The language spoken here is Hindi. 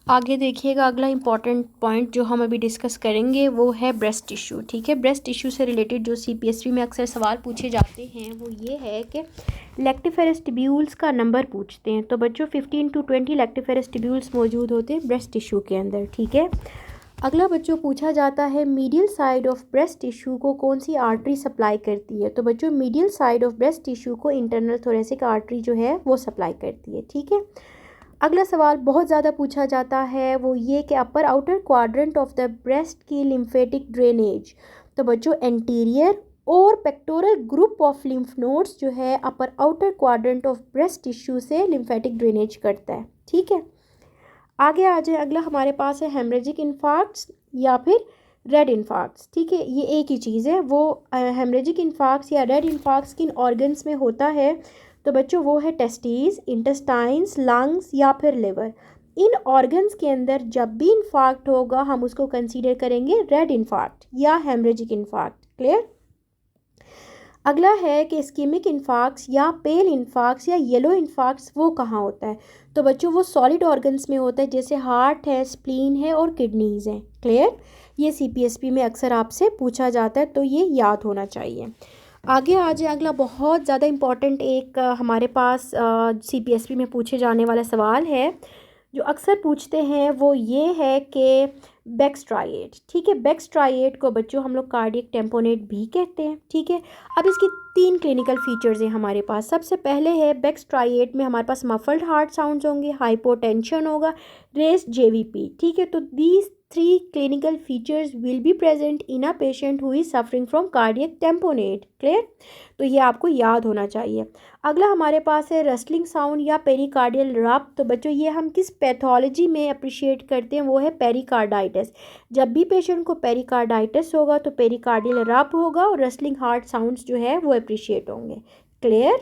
आगे देखिएगा, अगला इंपॉर्टेंट पॉइंट जो हम अभी डिस्कस करेंगे वो है ब्रेस्ट टिश्यू। ठीक है, ब्रेस्ट टिश्यू से रिलेटेड जो CPSP में अक्सर सवाल पूछे जाते हैं वो ये है कि लैक्टिफेरस ट्यूब्यूल्स का नंबर पूछते हैं। तो बच्चों 15 to 20 लैक्टिफेरस ट्यूब्यूल्स मौजूद होते हैं ब्रेस्ट टिश्यू के अंदर। ठीक है, अगला बच्चों पूछा जाता है medial side of breast tissue को कौन सी आर्टरी सप्लाई करती है। तो बच्चों medial side of breast tissue को इंटरनल थोरेसिक आर्टरी जो है वो सप्लाई करती है। ठीक है, अगला सवाल बहुत ज़्यादा पूछा जाता है वो ये कि upper outer quadrant of the breast की लिम्फेटिक ड्रेनेज। तो बच्चों एंटीरियर और pectoral group of lymph nodes जो है upper outer quadrant of breast tissue से लिम्फेटिक ड्रेनेज करता है। ठीक है, आगे आ जाए, अगला हमारे पास है हेमरेजिक इन्फार्क्ट्स या फिर रेड इन्फार्क्ट्स। ठीक है, ये एक ही चीज़ है। वो हेमरेजिक इन्फार्क्ट्स या रेड इन्फार्क्ट्स किन ऑर्गन्स में होता है। तो बच्चों वो है टेस्टिस, इंटेस्टाइन्स, लंग्स या फिर लिवर। इन ऑर्गन्स के अंदर जब भी इन्फार्क्ट होगा हम उसको कंसीडर करेंगे रेड इन्फार्क्ट या हेमरेजिक इन्फार्क्ट। क्लियर। अगला है कि इस्कीमिक इन्फार्क्ट्स या पेल इन्फार्क्ट्स या येलो इन्फार्क्ट्स वो कहाँ होता है। तो बच्चों वो सॉलिड ऑर्गन्स में होता है, जैसे हार्ट है, स्प्लीन है और किडनीज़ हैं। क्लियर, ये CPSP में अक्सर आपसे पूछा जाता है, तो ये याद होना चाहिए। आगे आ जाए, अगला बहुत ज़्यादा इम्पॉर्टेंट एक हमारे पास CPSP में पूछे जाने वाला सवाल है जो अक्सर पूछते हैं वो ये है कि बैक्स्ट्राइएट। ठीक है, बैक्स्ट्राइएट को बच्चों हम लोग कार्डियक टेम्पोनेट भी कहते हैं। ठीक है, अब इसकी 3 क्लिनिकल फीचर्स हैं हमारे पास। सबसे पहले है बैक्स्ट्राइएट में हमारे पास मफल्ड हार्ट साउंड्स होंगे, हाइपोटेंशन होगा, रेस्ट JVP। ठीक है, तो these 3 clinical features will be present in a patient who is suffering from cardiac tamponade। Clear, तो ये आपको याद होना चाहिए। अगला हमारे पास है रस्लिंग साउंड या पेरिकार्डियल रब। तो बच्चों ये हम किस पैथोलॉजी में अप्रिशिएट करते हैं, वो है पेरिकार्डाइटिस। जब भी पेशेंट को पेरिकार्डाइटिस होगा तो पेरिकार्डियल रब होगा और रस्लिंग हार्ट साउंड्स जो है वो अप्रिशिएट होंगे। क्लियर।